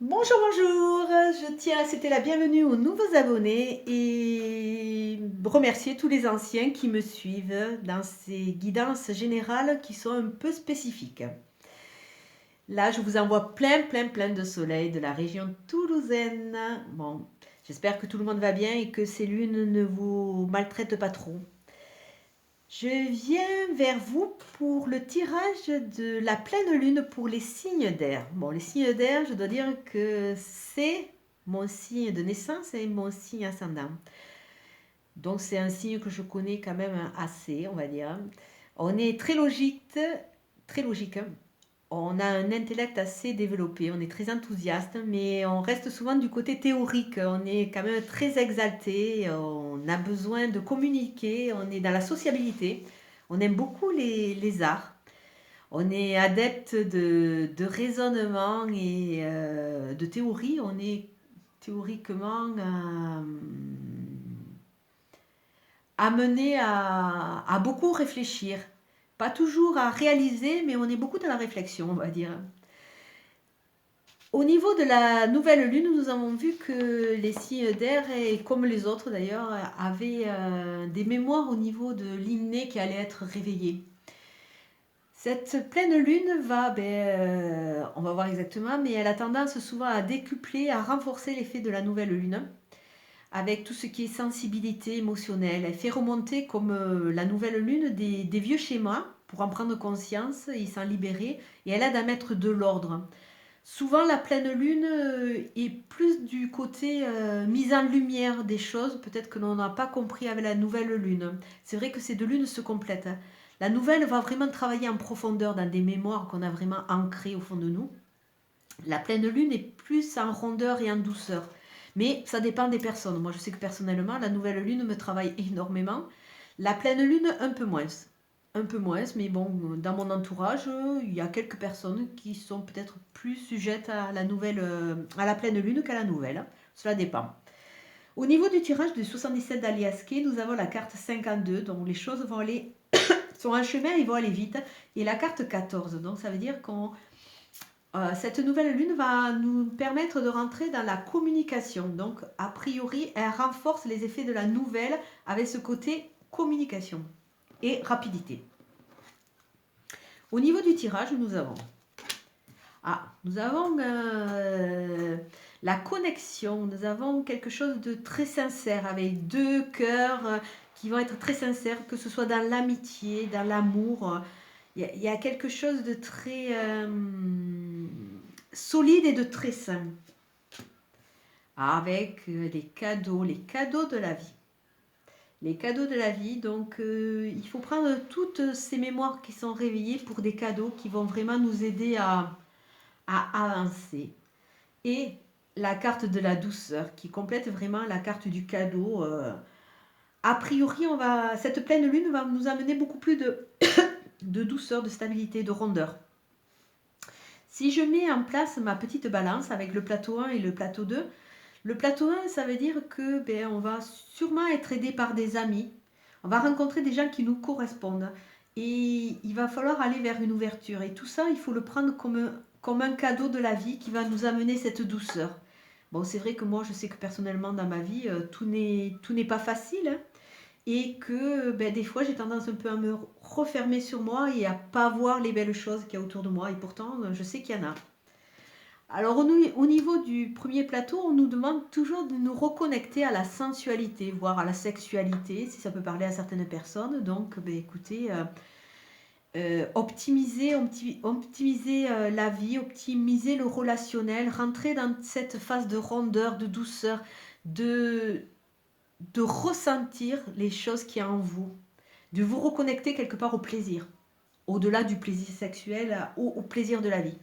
Bonjour, bonjour, je tiens à souhaiter la bienvenue aux nouveaux abonnés et remercier tous les anciens qui me suivent dans ces guidances générales qui sont un peu spécifiques. Là, je vous envoie plein de soleil de la région toulousaine. Bon, j'espère que tout le monde va bien et que ces lunes ne vous maltraitent pas trop. Je viens vers vous pour le tirage de la pleine lune pour les signes d'air. Bon, les signes d'air, je dois dire que c'est mon signe de naissance et mon signe ascendant. Donc c'est un signe que je connais quand même assez, on va dire. On est très logique. On a un intellect assez développé, on est très enthousiaste, mais on reste souvent du côté théorique. On est quand même très exalté, on a besoin de communiquer, on est dans la sociabilité. On aime beaucoup les arts. On est adepte de raisonnement et de théorie. On est théoriquement amené à beaucoup réfléchir. Pas toujours à réaliser, mais on est beaucoup dans la réflexion, on va dire. Au niveau de la nouvelle lune, nous avons vu que les signes d'air, et comme les autres d'ailleurs, avaient des mémoires au niveau de l'inné qui allait être réveillée. Cette pleine lune on va voir exactement, mais elle a tendance souvent à décupler, à renforcer l'effet de la nouvelle lune, avec tout ce qui est sensibilité émotionnelle. Elle fait remonter, comme la nouvelle lune, des vieux schémas pour en prendre conscience et s'en libérer, et elle aide à mettre de l'ordre. Souvent, la pleine lune est plus du côté mise en lumière des choses, peut-être que l'on n'a pas compris avec la nouvelle lune. C'est vrai que ces deux lunes se complètent. La nouvelle va vraiment travailler en profondeur dans des mémoires qu'on a vraiment ancrées au fond de nous. La pleine lune est plus en rondeur et en douceur. Mais ça dépend des personnes. Moi, je sais que personnellement, la nouvelle lune me travaille énormément. La pleine lune, un peu moins. Un peu moins, mais bon, dans mon entourage, il y a quelques personnes qui sont peut-être plus sujettes à à la pleine lune qu'à la nouvelle. Cela dépend. Au niveau du tirage du 77 d'Aliaské, nous avons la carte 52, donc les choses vont aller, sont en chemin, ils vont aller vite, et la carte 14. Donc ça veut dire qu'on cette nouvelle lune va nous permettre de rentrer dans la communication. Donc, a priori, elle renforce les effets de la nouvelle avec ce côté communication et rapidité. Au niveau du tirage, nous avons la connexion. Nous avons quelque chose de très sincère avec deux cœurs qui vont être très sincères, que ce soit dans l'amitié, dans l'amour. Il y a quelque chose de très solide et de très sain. Avec les cadeaux de la vie. Les cadeaux de la vie, donc il faut prendre toutes ces mémoires qui sont réveillées pour des cadeaux qui vont vraiment nous aider à avancer. Et la carte de la douceur qui complète vraiment la carte du cadeau. A priori, cette pleine lune va nous amener beaucoup plus de douceur, de stabilité, de rondeur. Si je mets en place ma petite balance avec le plateau 1 et le plateau 2, le plateau 1, ça veut dire que on va sûrement être aidé par des amis. On va rencontrer des gens qui nous correspondent. Et il va falloir aller vers une ouverture. Et tout ça, il faut le prendre comme un cadeau de la vie qui va nous amener cette douceur. Bon, c'est vrai que moi, je sais que personnellement, dans ma vie, tout n'est pas facile. Hein, et que des fois, j'ai tendance un peu à me refermer sur moi et à pas voir les belles choses qu'il y a autour de moi. Et pourtant, je sais qu'il y en a. Alors au niveau du premier plateau, on nous demande toujours de nous reconnecter à la sensualité, voire à la sexualité, si ça peut parler à certaines personnes. Donc écoutez, optimiser la vie, optimiser le relationnel, rentrer dans cette phase de rondeur, de douceur, de, de ressentir les choses qu'il y a en vous, de vous reconnecter quelque part au plaisir, au-delà du plaisir sexuel, au plaisir de la vie.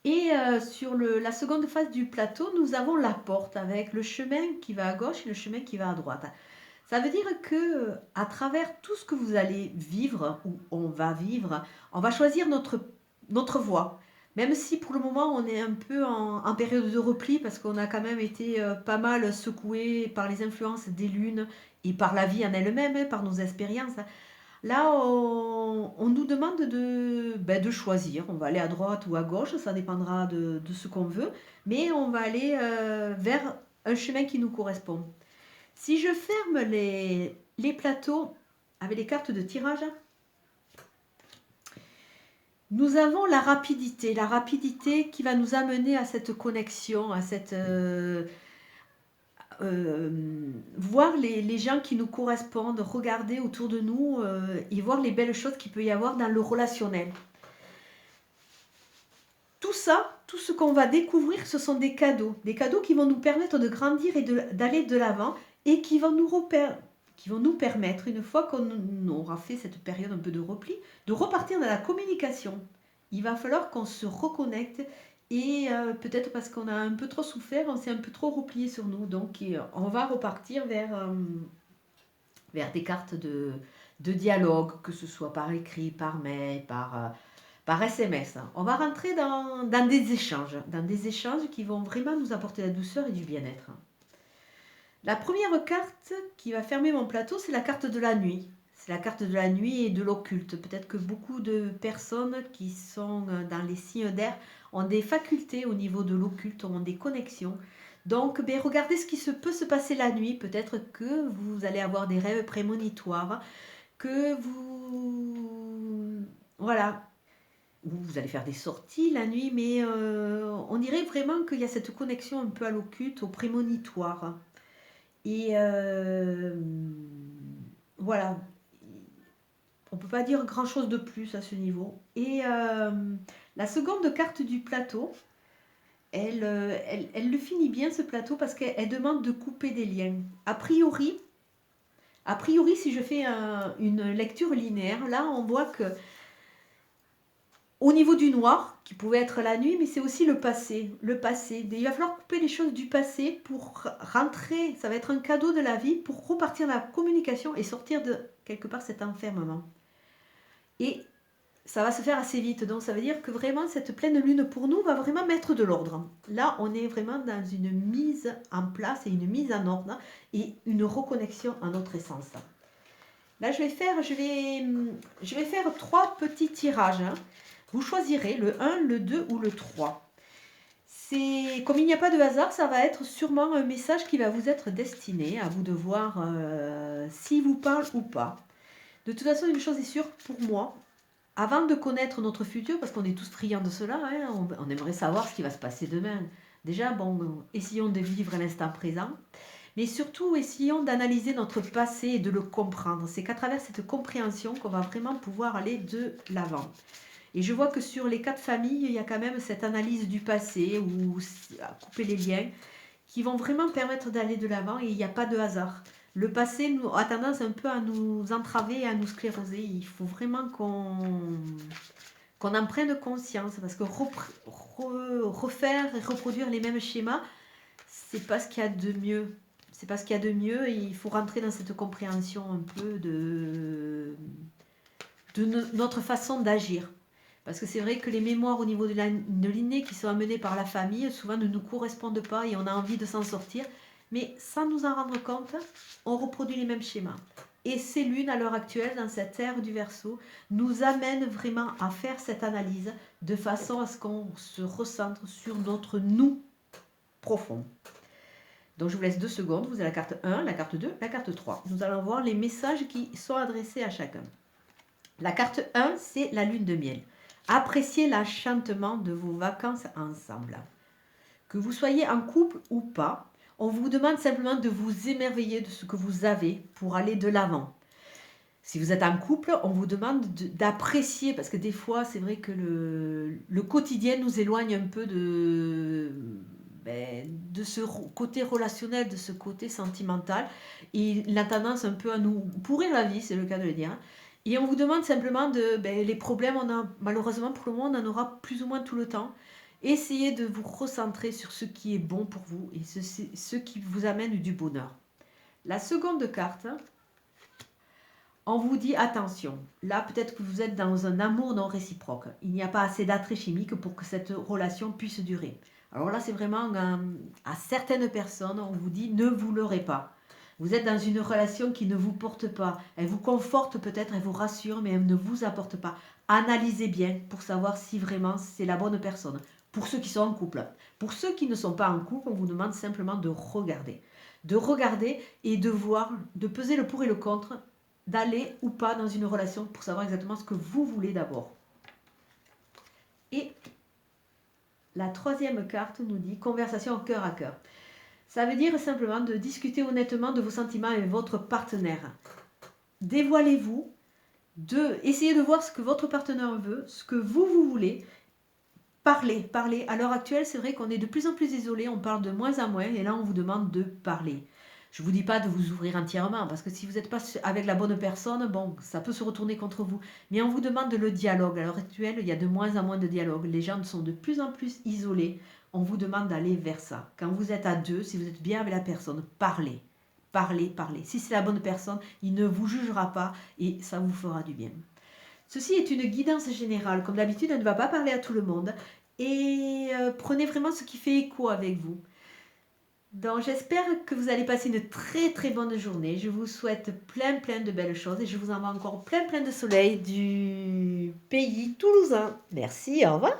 Et sur la seconde phase du plateau, nous avons la porte avec le chemin qui va à gauche et le chemin qui va à droite. Ça veut dire que à travers tout ce que vous allez vivre ou on va vivre, on va choisir notre voie. Même si pour le moment on est un peu en période de repli parce qu'on a quand même été pas mal secoué par les influences des lunes et par la vie en elle-même, hein, par nos expériences. Là, on nous demande de choisir. On va aller à droite ou à gauche, ça dépendra de ce qu'on veut, mais on va aller vers un chemin qui nous correspond. Si je ferme les plateaux avec les cartes de tirage, nous avons la rapidité qui va nous amener à cette connexion, à cette voir les gens qui nous correspondent, regarder autour de nous et voir les belles choses qu'il peut y avoir dans le relationnel. Tout ça, tout ce qu'on va découvrir, ce sont des cadeaux qui vont nous permettre de grandir et d'aller de l'avant et qui vont nous permettre, une fois qu'on aura fait cette période un peu de repli, de repartir dans la communication. Il va falloir qu'on se reconnecte et peut-être parce qu'on a un peu trop souffert, on s'est un peu trop replié sur nous. Donc on va repartir vers des cartes de dialogue, que ce soit par écrit, par mail, par SMS. On va rentrer dans des échanges qui vont vraiment nous apporter la douceur et du bien-être. La première carte qui va fermer mon plateau, c'est la carte de la nuit. C'est la carte de la nuit et de l'occulte. Peut-être que beaucoup de personnes qui sont dans les signes d'air ont des facultés au niveau de l'occulte, ont des connexions. Donc, regardez ce qui peut se passer la nuit. Peut-être que vous allez avoir des rêves prémonitoires, que voilà, vous allez faire des sorties la nuit, mais on dirait vraiment qu'il y a cette connexion un peu à l'occulte, au prémonitoire. Et voilà, on ne peut pas dire grand-chose de plus à ce niveau. Et la seconde carte du plateau, elle le finit bien ce plateau parce qu'elle demande de couper des liens. A priori, si je fais une lecture linéaire, là on voit que au niveau du noir, qui pouvait être la nuit, mais c'est aussi le passé. Il va falloir couper les choses du passé pour rentrer, ça va être un cadeau de la vie, pour repartir dans la communication et sortir de quelque part cet enfermement. Et ça va se faire assez vite, donc ça veut dire que vraiment cette pleine lune pour nous va vraiment mettre de l'ordre. Là, on est vraiment dans une mise en place et une mise en ordre et une reconnexion à notre essence. Là, je vais faire 3 petits tirages. Vous choisirez le 1, le 2 ou le 3. Comme il n'y a pas de hasard, ça va être sûrement un message qui va vous être destiné, à vous de voir s'il vous parle ou pas. De toute façon, une chose est sûre pour moi, avant de connaître notre futur, parce qu'on est tous friands de cela, hein, on aimerait savoir ce qui va se passer demain. Déjà, essayons de vivre l'instant présent, mais surtout essayons d'analyser notre passé et de le comprendre. C'est qu'à travers cette compréhension qu'on va vraiment pouvoir aller de l'avant. Et je vois que sur les 4 familles, il y a quand même cette analyse du passé ou à couper les liens qui vont vraiment permettre d'aller de l'avant et il n'y a pas de hasard. Le passé a tendance un peu à nous entraver et à nous scléroser. Il faut vraiment qu'on en prenne conscience parce que refaire et reproduire les mêmes schémas, c'est pas ce qu'il y a de mieux. C'est pas ce qu'il y a de mieux et il faut rentrer dans cette compréhension un peu de notre façon d'agir. Parce que c'est vrai que les mémoires au niveau de l'inné qui sont amenées par la famille, souvent ne nous correspondent pas et on a envie de s'en sortir. Mais sans nous en rendre compte, on reproduit les mêmes schémas. Et ces lunes, à l'heure actuelle, dans cette ère du Verseau, nous amènent vraiment à faire cette analyse de façon à ce qu'on se recentre sur notre nous profond. Donc je vous laisse 2 secondes. Vous avez la carte 1, la carte 2, la carte 3. Nous allons voir les messages qui sont adressés à chacun. La carte 1, c'est la lune de miel. Appréciez l'enchantement de vos vacances ensemble. Que vous soyez en couple ou pas, on vous demande simplement de vous émerveiller de ce que vous avez pour aller de l'avant. Si vous êtes en couple, on vous demande d'apprécier, parce que des fois, c'est vrai que le quotidien nous éloigne un peu de ce côté relationnel, de ce côté sentimental. Et il a tendance un peu à nous pourrir la vie, c'est le cas de le dire. Et on vous demande simplement les problèmes, malheureusement pour le moment, on en aura plus ou moins tout le temps. Essayez de vous recentrer sur ce qui est bon pour vous et ce qui vous amène du bonheur. La seconde carte, on vous dit attention. Là, peut-être que vous êtes dans un amour non réciproque. Il n'y a pas assez d'attrait chimique pour que cette relation puisse durer. Alors là, c'est vraiment à certaines personnes, on vous dit ne vous leurrez pas. Vous êtes dans une relation qui ne vous porte pas. Elle vous conforte peut-être, elle vous rassure, mais elle ne vous apporte pas. Analysez bien pour savoir si vraiment c'est la bonne personne. Pour ceux qui sont en couple. Pour ceux qui ne sont pas en couple, on vous demande simplement de regarder. De regarder et de voir, de peser le pour et le contre, d'aller ou pas dans une relation pour savoir exactement ce que vous voulez d'abord. Et la troisième carte nous dit conversation cœur à cœur. Ça veut dire simplement de discuter honnêtement de vos sentiments avec votre partenaire. Dévoilez-vous, essayez de voir ce que votre partenaire veut, ce que vous voulez. Parlez. À l'heure actuelle, c'est vrai qu'on est de plus en plus isolé, on parle de moins en moins, et là on vous demande de parler. Je ne vous dis pas de vous ouvrir entièrement, parce que si vous n'êtes pas avec la bonne personne, bon, ça peut se retourner contre vous. Mais on vous demande le dialogue. À l'heure actuelle, il y a de moins en moins de dialogue. Les gens sont de plus en plus isolés. On vous demande d'aller vers ça. Quand vous êtes à deux, si vous êtes bien avec la personne, parlez. Parlez. Si c'est la bonne personne, il ne vous jugera pas et ça vous fera du bien. Ceci est une guidance générale. Comme d'habitude, elle ne va pas parler à tout le monde. Et prenez vraiment ce qui fait écho avec vous. Donc j'espère que vous allez passer une très bonne journée. Je vous souhaite plein de belles choses et je vous envoie encore plein de soleil du pays toulousain. Merci, au revoir.